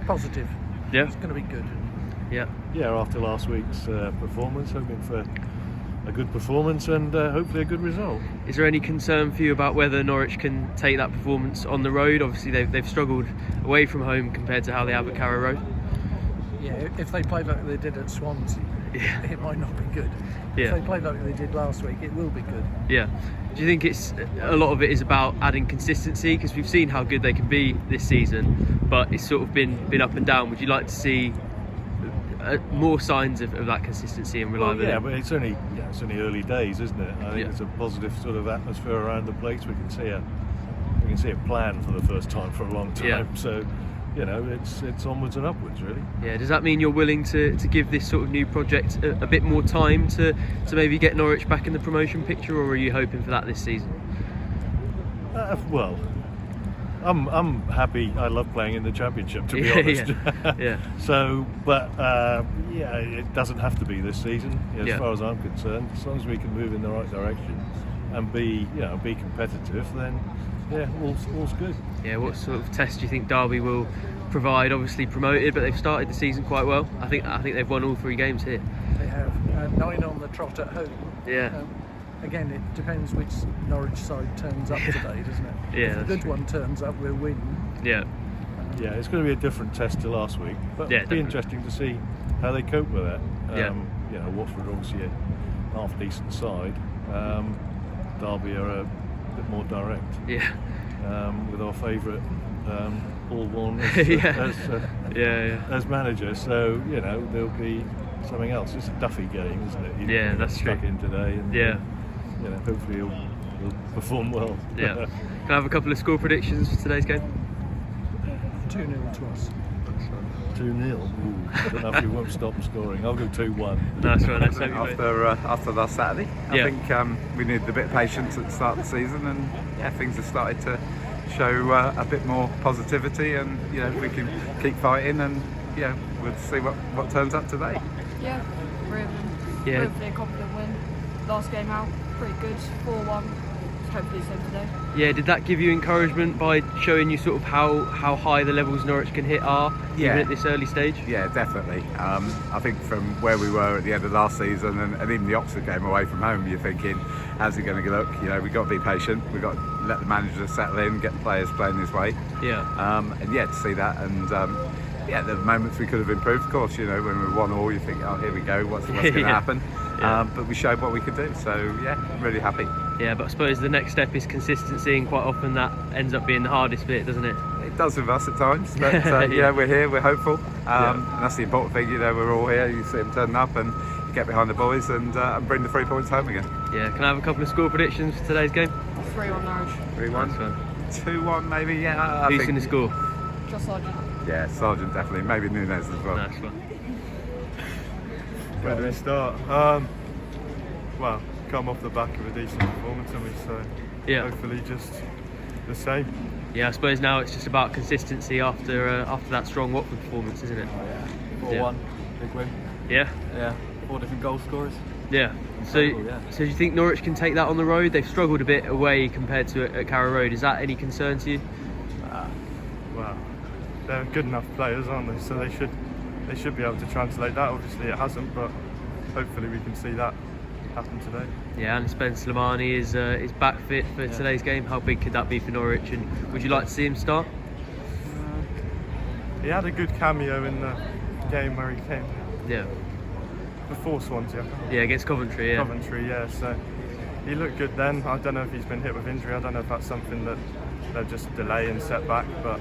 positive. Yeah. It's going to be good. Yeah. Yeah, after last week's performance, hoping for a good performance and hopefully a good result. Is there any concern for you about whether Norwich can take that performance on the road? Obviously, they've struggled away from home compared to how they have at Carrow Road. Yeah, if they play like they did at Swansea, it might not be good. Yeah. If they play like they did last week, it will be good. Yeah. Do you think it's a lot of it is about adding consistency? Because we've seen how good they can be this season, but it's sort of been up and down. Would you like to see more signs of that consistency and reliability? Well, yeah, but it's only early days, isn't it? I think Yeah. it's a positive sort of atmosphere around the place. We can see a plan for the first time for a long time. Yeah. So, it's onwards and upwards, really. Yeah. Does that mean you're willing to give this sort of new project a bit more time to maybe get Norwich back in the promotion picture, or are you hoping for that this season? Well, I'm happy. I love playing in the Championship, to be honest. Yeah. So, but it doesn't have to be this season, as far as I'm concerned. As long as we can move in the right direction and be competitive, then all's good. Yeah. What sort of test do you think Derby will provide? Obviously promoted, but they've started the season quite well. I think they've won all 3 games here. They have 9 on the trot at home. Yeah. Again, it depends which Norwich side turns up today, doesn't it? Yeah, If the good one turns up, we'll win. Yeah. Yeah, it's going to be a different test to last week, but Yeah, it'll be interesting to see how they cope with it. Watford are obviously a half decent side. Derby are a bit more direct. Yeah. With our favourite Paul Warne as manager, so there'll be something else. It's a Duffy game, isn't it? Yeah, that's stuck true. in today, and hopefully he'll perform well. Yeah. Can I have a couple of score predictions for today's game? 2-0 to us. 2-0. I don't know if we won't stop scoring. I'll go 2-1. Nice one. Let's hope you both. After last Saturday, I think we needed a bit of patience at the start of the season, and things have started to show a bit more positivity, and we can keep fighting, and we'll see what turns up today. Yeah, hopefully a confident win. Last game out, pretty good, 4-1. Hopefully the same today. Yeah, did that give you encouragement by showing you sort of how high the levels Norwich can hit are, even at this early stage? Yeah, definitely. I think from where we were at the end of last season, and even the Oxford game away from home, you're thinking, how's it going to look? We've got to be patient. We've got to let the manager settle in, get the players playing his way. Yeah. To see that, and the moments we could have improved, of course. When we were 1-1, you think, oh, here we go, what's going to happen? Yeah. But we showed what we could do, so really happy. Yeah, but I suppose the next step is consistency, and quite often that ends up being the hardest bit, doesn't it? It does with us at times, but we're here, we're hopeful, and that's the important thing. We're all here. You see them turning up, and you get behind the boys and bring the 3 points home again. Yeah, can I have a couple of score predictions for today's game? 3-1 Norwich. 3-1, 2-1. Maybe. I Who's think going to score? Just Sergeant. Yeah, Sargent definitely. Maybe Nunes as well. Nice one. Where do we start? Well, come off the back of a decent performance, haven't we? So hopefully just the same. Yeah, I suppose now it's just about consistency after that strong Watford performance, isn't it? 4-1, big win. Yeah. Yeah, 4 different goal scorers. Yeah. So do you think Norwich can take that on the road? They've struggled a bit away compared to at Carrow Road. Is that any concern to you? Well, they're good enough players, aren't they? So they should be able to translate that. Obviously it hasn't, but hopefully we can see that happen today. Yeah, and Spence Lamani is back fit for today's game. How big could that be for Norwich, and would you like to see him start? He had a good cameo in the game where he came. Yeah. Before Swansea. Yeah, against Coventry. Yeah. Coventry, yeah. So he looked good then. I don't know if he's been hit with injury. I don't know if that's something that they'll just delay and set back, but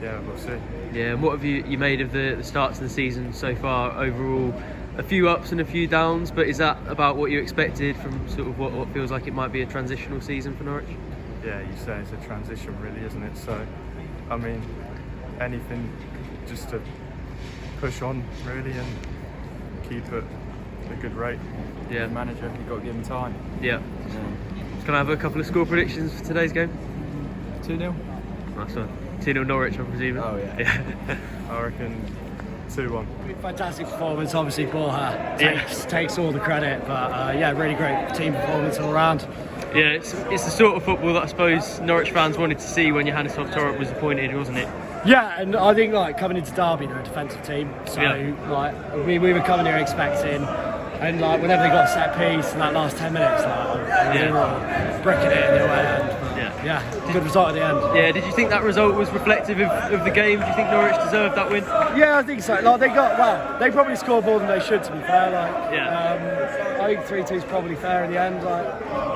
yeah, we'll see. Yeah, and what have you made of the start to the season so far overall? A few ups and a few downs, but is that about what you expected from sort of what feels like it might be a transitional season for Norwich? Yeah, you say it's a transition really, isn't it? So, I mean, anything just to push on really and keep it at a good rate. Yeah. Manager, you've got to give him time. Yeah. Can I have a couple of score predictions for today's game? 2-0. Nice one. 2-0 Norwich, I'm presuming. Oh yeah. I reckon 2-1. Fantastic performance, obviously Borja takes all the credit, but really great team performance all around. Yeah, it's the sort of football that I suppose Norwich fans wanted to see when Johannes Torrent was appointed, wasn't it? Yeah, and I think like coming into Derby, they're a defensive team, so like we were coming here expecting, and like whenever they got a set piece in that last 10 minutes, like they were all bricking it in the away end. Yeah, good result at the end. Yeah, did you think that result was reflective of the game? Do you think Norwich deserved that win? Yeah, I think so. Like they probably scored more than they should, to be fair. Like, I think 3-2 is probably fair in the end. Like,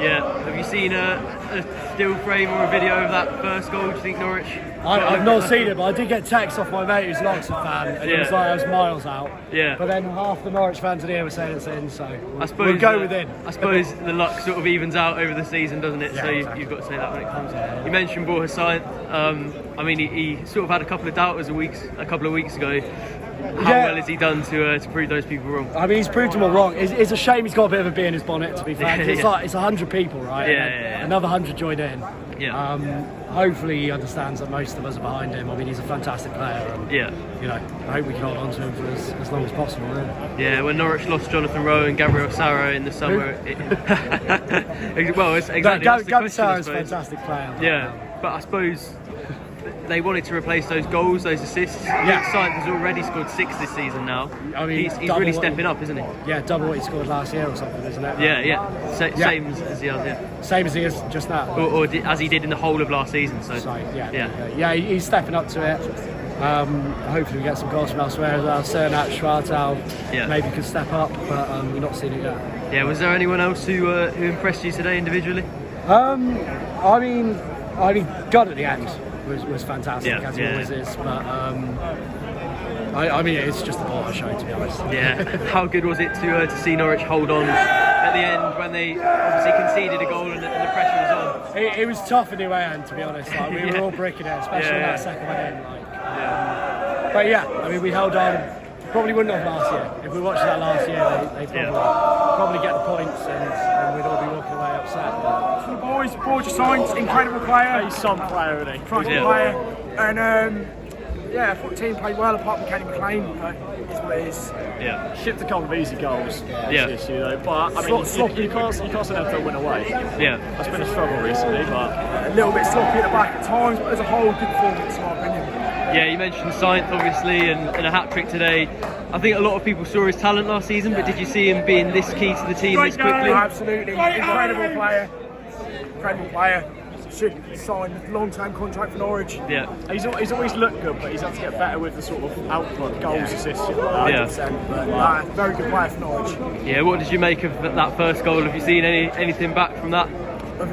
have you seen a still frame or a video of that first goal? Do you think Norwich? I've not seen it, but I did get text off my mate who's an Oxford fan, and it was like I was miles out. Yeah. But then half the Norwich fans in here were saying it's in, so I suppose we'll go within. I suppose the luck sort of evens out over the season, doesn't it? Yeah, so exactly. you've got to say that when it comes. You mentioned Borja Sainz. I mean, he sort of had a couple of doubters a couple of weeks ago. How well has he done to prove those people wrong? I mean, he's proved them all wrong. It's a shame he's got a bit of a bee in his bonnet, to be fair. It's like it's 100 people, right? Another 100 joined in. Hopefully he understands that most of us are behind him. I mean, he's a fantastic player. And, you know, I hope we can hold on to him for as long as possible. Yeah, when Norwich lost Jonathan Rowe and Gabriel Sara in the summer. Well, it's exactly. Gabriel Sara's a fantastic player. Yeah, but I suppose they wanted to replace those goals, those assists. Sainz has already scored 6 this season now. I mean, he's really stepping up, isn't he? Yeah, double what he scored last year or something, isn't it? Same as he has, Same as he is just now. Or as he did in the whole of last season. So he's stepping up to it. Hopefully we get some goals from elsewhere as well. Cernat, Schwartau, maybe could step up, but we've not seen it yet. Yeah, was there anyone else who impressed you today individually? I mean, God at the end was fantastic, as he always is. But I mean, it's just a Borja show, to be honest. Yeah. How good was it to see Norwich hold on at the end when they obviously conceded a goal and the pressure was on? It was tough in the away end, to be honest. Like, we were all bricking it, especially that second one in. But I mean, we held on. Probably wouldn't have last year. If we watched that last year, they'd probably get the points and we'd all be walking away upset. For the boys, Borja Sainz, incredible player. He's some player, isn't he? Cracking player. And I thought the team played well apart from Kenny McLean, but it's what it is. Yeah. Shipped a couple of easy goals. Issue, though. But I mean, you can't say they'll win away. Yeah. That's been a struggle recently, but a little bit sloppy at the back at times, but as a whole, good performance in my opinion. Yeah, you mentioned Sainz obviously and a hat-trick today. I think a lot of people saw his talent last season, but did you see him being this key to the team this quickly? Absolutely, incredible player. Should sign a long-term contract for Norwich. Yeah, he's always looked good, but he's had to get better with the sort of output, goals, assists. 100%. But very good player for Norwich. Yeah, what did you make of that first goal? Have you seen anything back from that?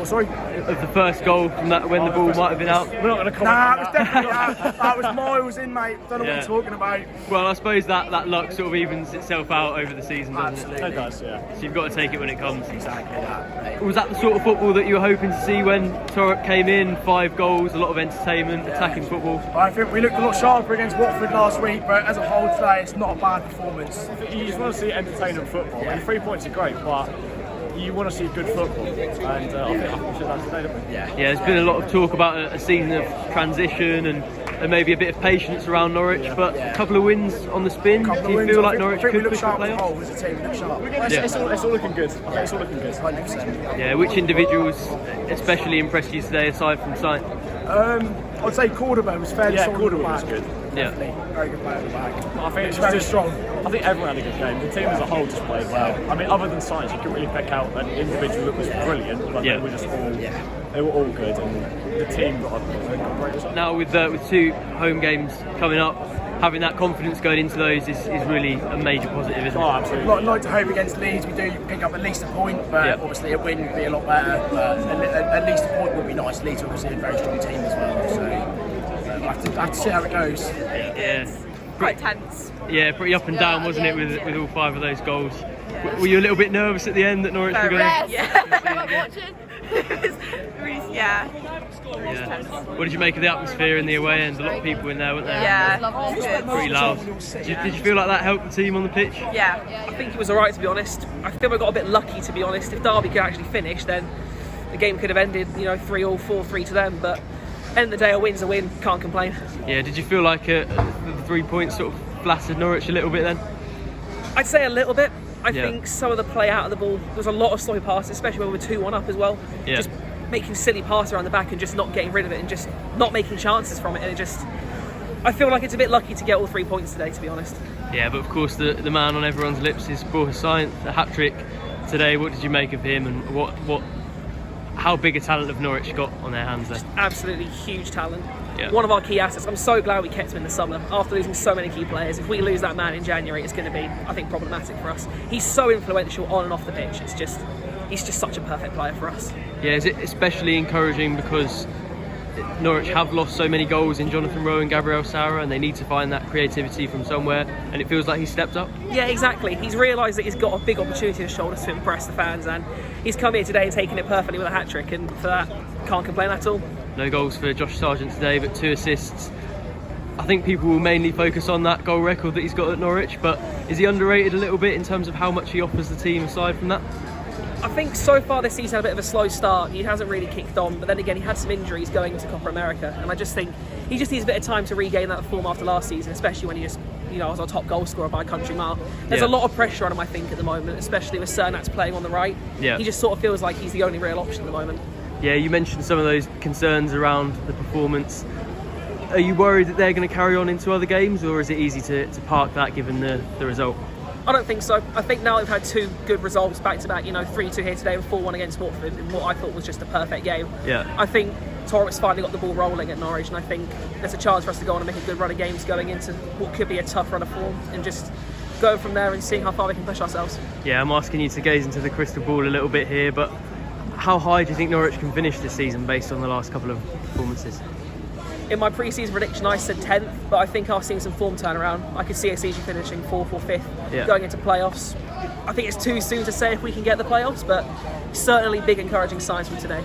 Sorry? Of the first goal from that when the ball might have been out? We're not going to comment on it was definitely that was miles in, mate. Don't know what you're talking about. Well, I suppose that luck sort of evens itself out over the season, doesn't it? It does, yeah. So you've got to take it when it comes. Exactly that. Was that the sort of football that you were hoping to see when Torok came in? 5 goals, a lot of entertainment, attacking football? I think we looked a lot sharper against Watford last week, but as a whole today, it's not a bad performance. You just want to see entertainment football. I mean, 3 points are great, but you want to see good football, and I think we should have today, don't we? Yeah, there's been a lot of talk about a season of transition and maybe a bit of patience around Norwich, but a couple of wins on the spin. Do you feel like Norwich could push the playoffs? It's all looking good. It's all looking good. 100%. Yeah, which individuals especially impressed you today aside from Sainz? I'd say Cordoba was fairly solid. Cordoba was good. Definitely. Very good player at the back. I think it's very strong. I think everyone had a good game. The team as a whole just played well. I mean, other than Sainz, you couldn't really pick out an individual that was brilliant, but they were just all they were all good, and the team got a great result. Now with 2 home games coming up, having that confidence going into those is really a major positive, isn't it? Oh, absolutely. Like to hope against Leeds, we do pick up at least a point, but obviously a win would be a lot better. At least a point would be nice. Leeds are obviously a very strong team as well, so I have to see how it goes. Yeah. Quite tense. Yeah, pretty up and down, wasn't it, with all 5 of those goals? Yeah. Were you a little bit nervous at the end that Norwich were going to... Watching. What did you make of the atmosphere in the away end? A lot of people in there, weren't there? Yeah, lovely. Pretty loud. Did you feel like that helped the team on the pitch? Yeah, I think it was alright, to be honest. I feel we got a bit lucky, to be honest. If Derby could actually finish, then the game could have ended, 3-all, 4-3 to them, but end of the day, a win's a win, can't complain. Yeah, did you feel like the 3 points sort of flattered Norwich a little bit then? I'd say a little bit. I think some of the play out of the ball, there was a lot of sloppy passes, especially when we were 2-1 up as well. Yeah. Just making silly passes around the back and just not getting rid of it and just not making chances from it, and it just I feel like it's a bit lucky to get all 3 points today, to be honest. Yeah, but of course the man on everyone's lips is Borja Sainz, the hat-trick today. What did you make of him, and how big a talent have Norwich got on their hands there? Just absolutely huge talent. Yeah. One of our key assets. I'm so glad we kept him in the summer after losing so many key players. If we lose that man in January, it's going to be, I think, problematic for us. He's so influential on and off the pitch. He's just such a perfect player for us. Yeah, is it especially encouraging because Norwich have lost so many goals in Jonathan Rowe and Gabriel Sara, and they need to find that creativity from somewhere, and it feels like he's stepped up? Yeah, exactly. He's realised that he's got a big opportunity on his shoulders to impress the fans, and he's come here today and taken it perfectly with a hat-trick, and for that, can't complain at all. No goals for Josh Sargent today, but 2 assists. I think people will mainly focus on that goal record that he's got at Norwich, but is he underrated a little bit in terms of how much he offers the team aside from that? I think so far this season had a bit of a slow start. He hasn't really kicked on, but then again he had some injuries going into Copa America, and I just think he just needs a bit of time to regain that form after last season, especially when he just, was our top goal scorer by a country mile. There's a lot of pressure on him, I think, at the moment, especially with Cernat's playing on the right. Yeah. He just sort of feels like he's the only real option at the moment. Yeah, you mentioned some of those concerns around the performance. Are you worried that they're going to carry on into other games, or is it easy to park that given the result? I don't think so. I think now we've had 2 good results back-to-back, 3-2 here today and 4-1 against Watford in what I thought was just a perfect game. Yeah. I think Torres finally got the ball rolling at Norwich, and I think there's a chance for us to go on and make a good run of games going into what could be a tough run of form, and just going from there and seeing how far we can push ourselves. Yeah, I'm asking you to gaze into the crystal ball a little bit here, but how high do you think Norwich can finish this season based on the last couple of performances? In my pre-season prediction, I said 10th, but I think I've seen some form turnaround. I could see us easily finishing 4th or 5th, going into playoffs. I think it's too soon to say if we can get the playoffs, but certainly big encouraging signs from today.